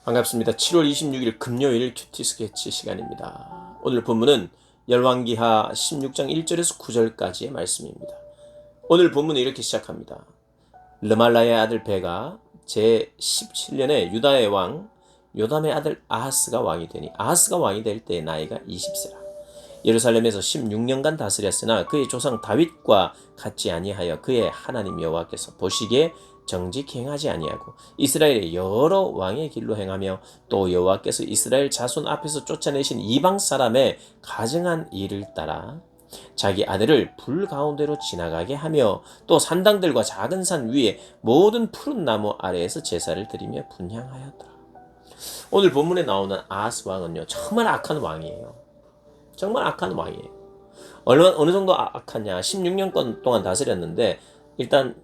반갑습니다. 7월 26일 금요일 큐티 스케치 시간입니다. 오늘 본문은 열왕기하 16장 1절에서 9절까지의 말씀입니다. 오늘 본문은 이렇게 시작합니다. 르말라의 아들 베가 제17년에 유다의 왕 요담의 아들 아하스가 왕이 되니 아하스가 왕이 될 때의 나이가 20세라. 예루살렘에서 16년간 다스렸으나 그의 조상 다윗과 같지 아니하여 그의 하나님 여호와께서 보시기에 정직히 행하지 아니하고 이스라엘의 여러 왕의 길로 행하며 또 여호와께서 이스라엘 자손 앞에서 쫓아내신 이방 사람의 가증한 일을 따라 자기 아들을 불 가운데로 지나가게 하며 또 산당들과 작은 산 위에 모든 푸른 나무 아래에서 제사를 드리며 분향하였더라. 오늘 본문에 나오는 아하스 왕은요, 정말 악한 왕이에요. 정말 악한 왕이에요. 어느 정도 악하냐? 16년 동안 다스렸는데 일단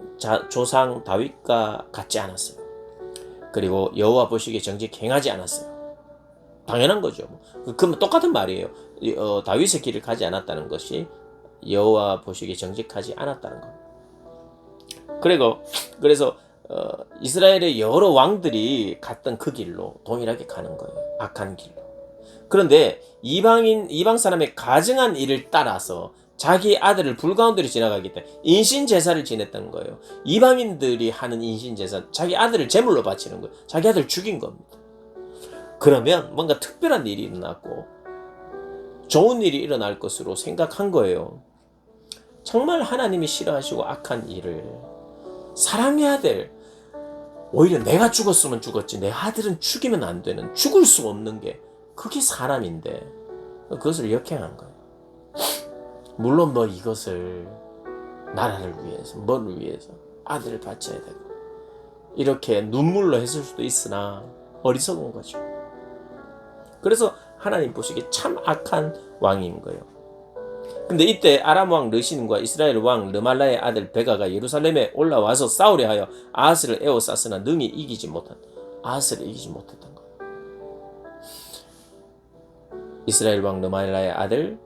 조상 다윗과 같지 않았어요. 그리고 여호와 보시기에 정직히 행하지 않았어요. 당연한 거죠. 그럼 똑같은 말이에요. 다윗의 길을 가지 않았다는 것이 여호와 보시기에 정직하지 않았다는 겁니다. 그래서 이스라엘의 여러 왕들이 갔던 그 길로 동일하게 가는 거예요. 악한 길로. 그런데 이방 사람의 가증한 일을 따라서 자기 아들을 불 가운데로 지나가기 때문에 인신제사를 지냈다는 거예요. 이방인들이 하는 인신제사, 자기 아들을 제물로 바치는 거예요. 자기 아들을 죽인 겁니다. 그러면 뭔가 특별한 일이 일어났고 좋은 일이 일어날 것으로 생각한 거예요. 정말 하나님이 싫어하시고 악한 일을 사랑해야 될, 오히려 내가 죽었으면 죽었지 내 아들은 죽이면 안 되는, 죽을 수 없는 게 그게 사람인데 그것을 역행한 거예요. 물론 이것을 나라를 위해서, 뭐를 위해서 아들을 바쳐야 되고 이렇게 눈물로 했을 수도 있으나 어리석은 거죠. 그래서 하나님 보시기에 참 악한 왕인 거예요. 근데 이때 아람 왕 르신과 이스라엘 왕 르말라의 아들 베가가 예루살렘에 올라와서 싸우려 하여 아하스를 에워쌌으나 능히 아하스를 이기지 못했던 거예요. 이스라엘 왕 르말라의 아들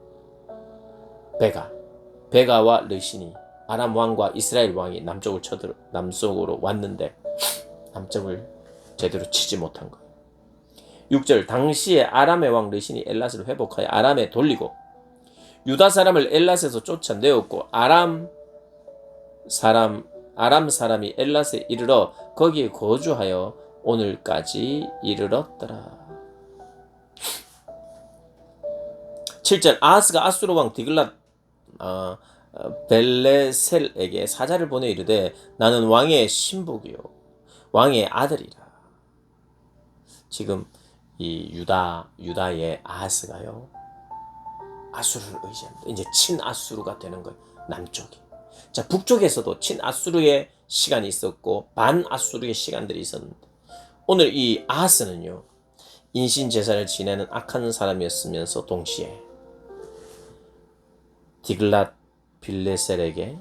베가와 르신이 아람 왕과 이스라엘 왕이 남쪽으로 왔는데 남쪽을 제대로 치지 못한 거예요. 6절 당시에 아람의 왕 르신이 엘랏을 회복하여 아람에 돌리고 유다 사람을 엘랏에서 쫓아내었고 아람 사람이 엘랏에 이르러 거기에 거주하여 오늘까지 이르렀더라. 7절 아하스가 아수르 왕 디글랏 벨레셀에게 사자를 보내 이르되 나는 왕의 신복이요 왕의 아들이라. 지금 이 유다의 아하스가요 아수르를 의지합니다. 이제 친아수르가 되는 거예요. 남쪽이. 자, 북쪽에서도 친아수르의 시간이 있었고 반아수르의 시간들이 있었는데 오늘 이 아하스는요 인신제사를 지내는 악한 사람이었으면서 동시에 디글랏 빌레셀에게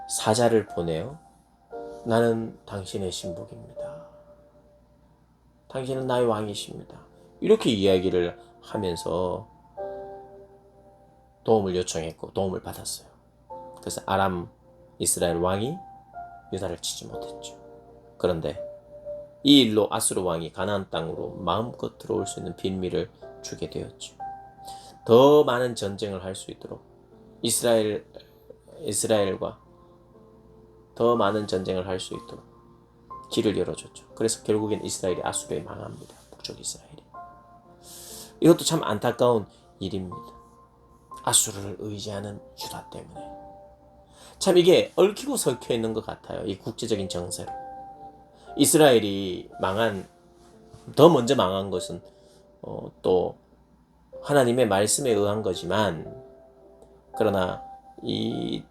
사자를 보내어 나는 당신의 신복입니다. 당신은 나의 왕이십니다. 이렇게 이야기를 하면서 도움을 요청했고 도움을 받았어요. 그래서 아람 이스라엘 왕이 유다를 치지 못했죠. 그런데 이 일로 아수르 왕이 가나안 땅으로 마음껏 들어올 수 있는 빌미를 주게 되었죠. 더 많은 전쟁을 할 수 있도록 이스라엘과 더 많은 전쟁을 할 수 있도록 길을 열어줬죠. 그래서 결국엔 이스라엘이 아수르에 망합니다. 북쪽 이스라엘이. 이것도 참 안타까운 일입니다. 아수르를 의지하는 유다 때문에. 참 이게 얽히고 설켜 있는 것 같아요. 이 국제적인 정세로. 이스라엘이 더 먼저 망한 것은 또 하나님의 말씀에 의한 거지만 그러나 이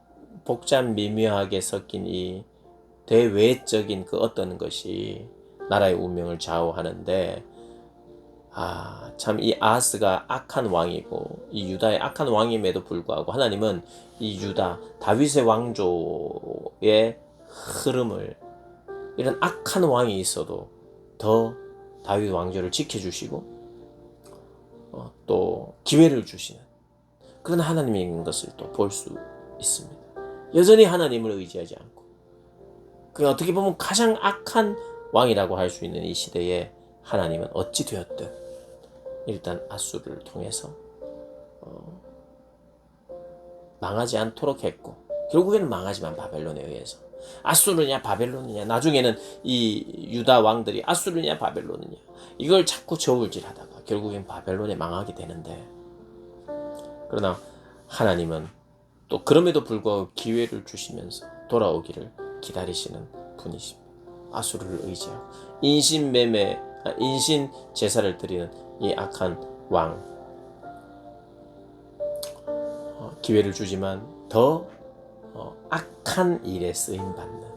복잡 미묘하게 섞인 이 대외적인 그 어떤 것이 나라의 운명을 좌우하는데 참 이 아하스가 악한 왕이고 이 유다의 악한 왕임에도 불구하고 하나님은 이 유다 다윗의 왕조의 흐름을 이런 악한 왕이 있어도 더 다윗 왕조를 지켜주시고 또 기회를 주시는 그런 하나님인 것을 또 볼 수 있습니다. 여전히 하나님을 의지하지 않고 그 어떻게 보면 가장 악한 왕이라고 할 수 있는 이 시대에 하나님은 어찌 되었든 일단 아수르를 통해서 망하지 않도록 했고, 결국에는 망하지만 바벨론에 의해서. 아수르냐 바벨론이냐, 나중에는 이 유다 왕들이 아수르냐 바벨론이냐 이걸 자꾸 저울질하다가 결국엔 바벨론에 망하게 되는데, 그러나 하나님은 또 그럼에도 불구하고 기회를 주시면서 돌아오기를 기다리시는 분이십니다. 아수르를 의지하고 인신 제사를 드리는 이 악한 왕, 기회를 주지만 더 악한 일에 쓰임받는,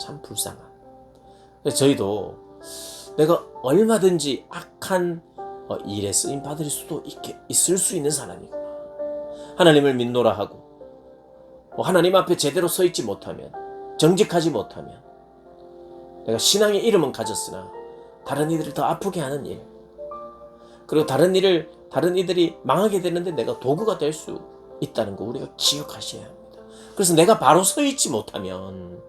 참 불쌍한. 저희도 내가 얼마든지 악한 일에 쓰임받을 수도 있을 수 있는 사람이구나. 하나님을 믿노라 하고 하나님 앞에 제대로 서 있지 못하면, 정직하지 못하면, 내가 신앙의 이름은 가졌으나 다른 이들을 더 아프게 하는 일, 그리고 다른 이들이 망하게 되는데 내가 도구가 될 수 있다는 거 우리가 기억하셔야 합니다. 그래서 내가 바로 서 있지 못하면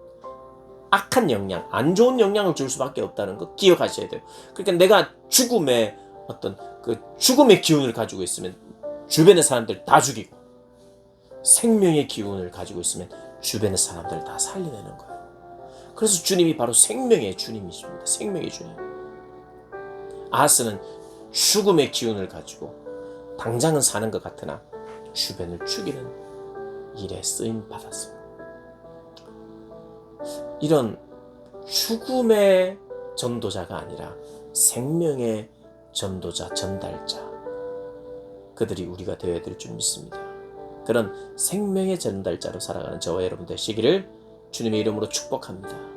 악한 영향, 안 좋은 영향을 줄 수밖에 없다는 거 기억하셔야 돼요. 그러니까 내가 죽음의 죽음의 기운을 가지고 있으면 주변의 사람들 다 죽이고, 생명의 기운을 가지고 있으면 주변의 사람들 다 살려내는 거예요. 그래서 주님이 바로 생명의 주님이십니다. 생명의 주님. 아하스는 죽음의 기운을 가지고 당장은 사는 것 같으나 주변을 죽이는 일에 쓰임 받았습니다. 이런 죽음의 전도자가 아니라 생명의 전도자, 전달자, 그들이 우리가 되어야 될 줄 믿습니다. 그런 생명의 전달자로 살아가는 저와 여러분 되시기를 주님의 이름으로 축복합니다.